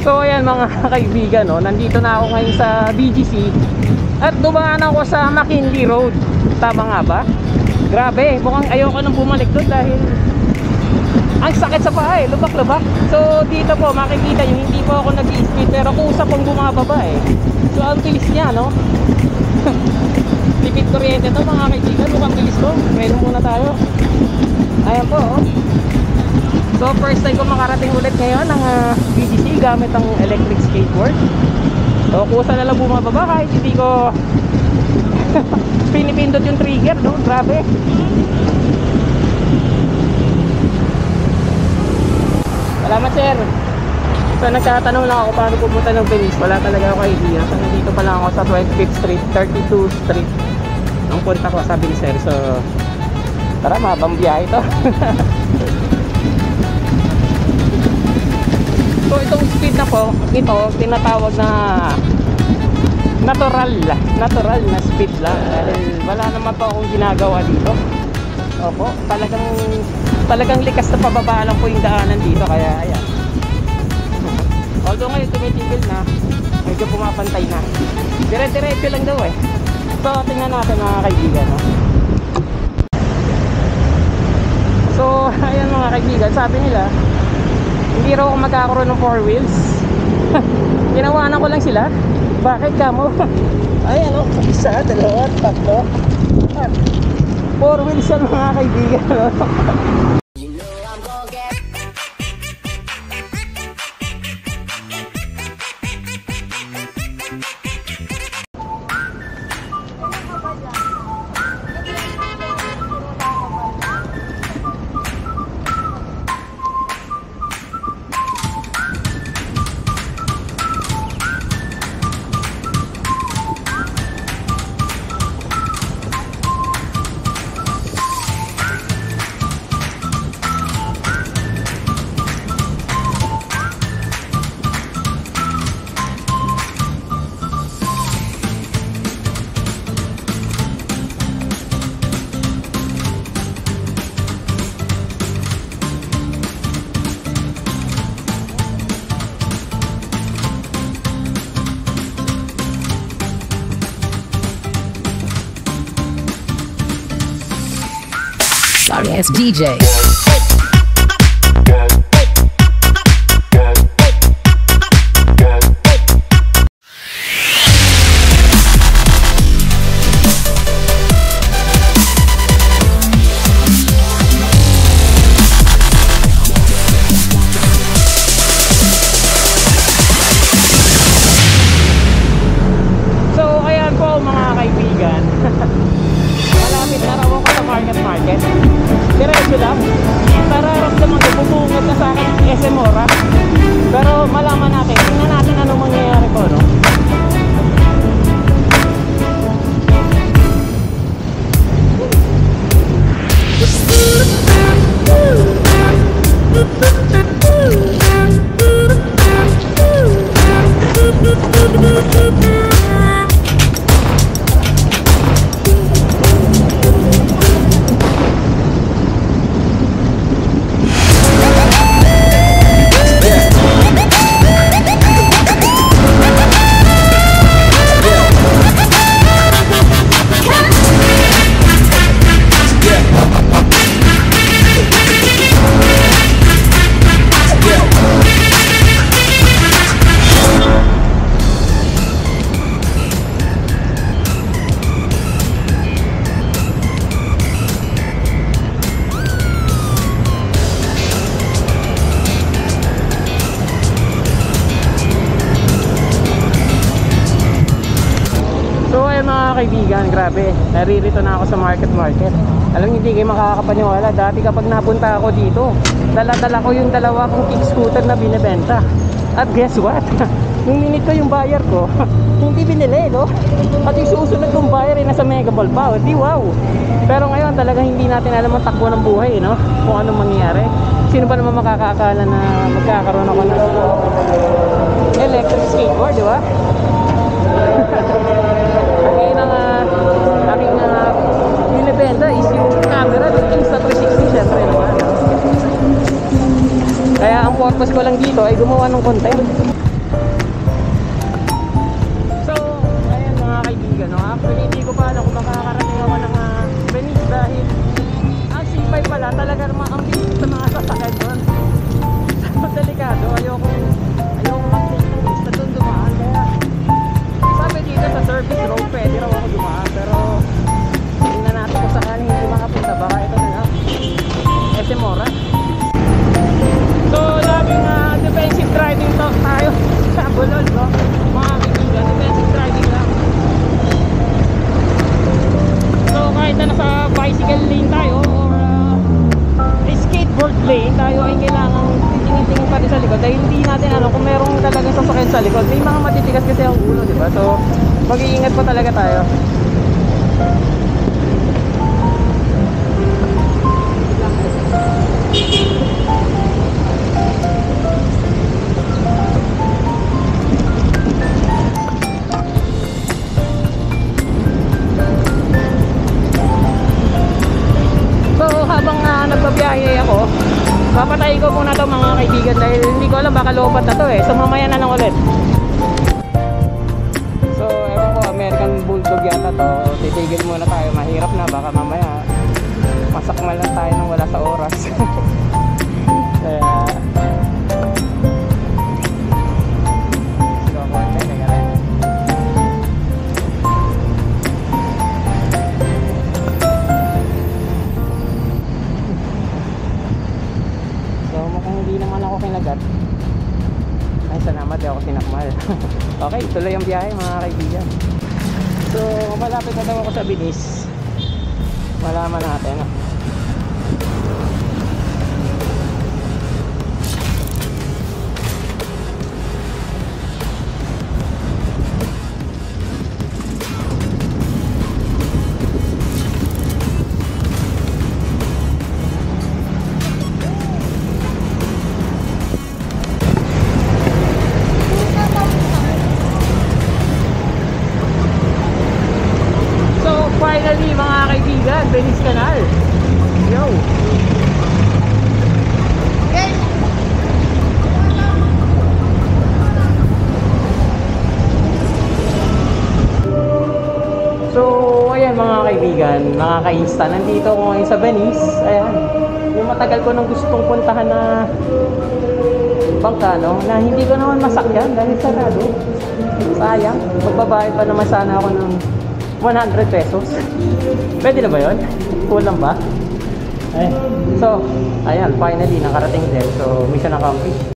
So ayan mga kaibigan, no, nandito na ako ngayon sa BGC at dumaan ako sa McKinley Road. Tama nga ba? Grabe, mukhang ayoko nang bumalik doon dahil ang sakit sa paa eh, lubak-lubak. So dito po makikita nyo, hindi po ako nag-i-speed pero kusa pong bumababa eh. So ang bilis niya, no? Tipid kuryente to mga kaibigan, mukhang bilis ko. Meron muna tayo. Ayan po, oh. So first time ko makarating ulit ngayon ng BGC gamit ang electric skateboard. So kusa na lang bumababa kahit hindi ko pinipindot yung trigger, no? Grabe. Salamat sir. So nagtatanong lang ako paano pupunta ng Venice. Wala talaga ako idea. So nandito pa lang ako sa 25th Street, 32th Street ang punta ko sa sir. So tara, mabang biyahe ito. So itong speed na po, ito tinatawag na natural na speed lang dahil wala naman po akong ginagawa dito. Opo, talagang likas na pababa lang po yung daanan dito, kaya ayan. Although ngayon tumitigil na, medyo pumapantay na. Dire-diretso lang daw eh. So tingnan natin mga kaibigan, no? So ayan mga kaibigan, sabi nila hindi raw ako magkakaroon ng 4 wheels. Ginawanan ko lang sila. Bakit kamo? Ay ano, isa, dalawa, tatlo. 4 wheels yan mga kaibigan, no? Sorry ass DJ. So ayan po mga kaibigan. Malapit na raw ako sa market. Diretso lang. Nararamdaman ko, bubungad na sa akin SM Ora. Pero malaman natin, tingnan natin anong mangyayari po, no? Kaibigan, grabe, naririto na ako sa market. Alam niyo, hindi kayo makakapaniwala. Dati kapag napunta ako dito, dala-dala ko yung dalawa kong kick scooter na binibenta. At guess what? Yung minute ko yung buyer ko, hindi binili, no? At yung susunod kong buyer ay nasa Mega Mall pa. Di wow. Pero ngayon talaga hindi natin alam ang takbo ng buhay, no? Kung anong mangyayari. Sino ba naman makakaakala na magkakaroon ako ng electric skateboard, di ba? Aking binibenta is yung camera ng Insta360, syempre naman. Kaya ang purpose ko lang dito ay gumawa ng content. Actually, hindi ko pa alam kung makakarating ako ng Venice dahil ang C5 pala talaga naman ang bilis sa mga sasakyan doon. So, delikado. Ayoko mag-take ng lista doon dumaan. Kaya sabi dito sa service road, pwede raw ako dumaan. Pero tingnan natin kung sakaling hindi makapunta. Baka ito na lang. SM Mora. So, laging defensive driving talk tayo sa Bulol, no? Mga kaibigan, defensive driving lang. So, kahit na nasa bicycle lane tayo or skateboard lane, tayo ay kailangan titingin-tingin pa rin sa likod dahil hindi natin alam kung merong talagang sasakyan sa likod. May mga matitigas kasi ang ulo, di ba? So, mag-iingat pa talaga tayo. Nagbabiyahe ako, papatayin ko muna to mga kaibigan dahil hindi ko alam baka lobat na to eh. So mamaya na lang ulit. So ewan ko, American Bulldog yata to. Titigil muna tayo, mahirap na, baka mamaya masakmal lang tayo nang wala sa oras. Kaya kinagat. Ay, salamat, di ako sinakmal. Okay, tuloy ang biyahe mga kaibigan. So, malapit na daw ako sa Venice. Malaman natin. Finally mga kaibigan, Venice Canal. Yo. So, ayan mga kaibigan, mga ka-insta, nandito ako ngayon sa Venice. Ayan, yung matagal ko nang gustong puntahan na bangka, no? Na hindi ko naman masakyan dahil sarado. Sayang, magbabayad pa naman sana ako ng 100 pesos. Pwede na ba yun? Kulang ba? So, ayan, finally nakarating din. So, mission accomplished.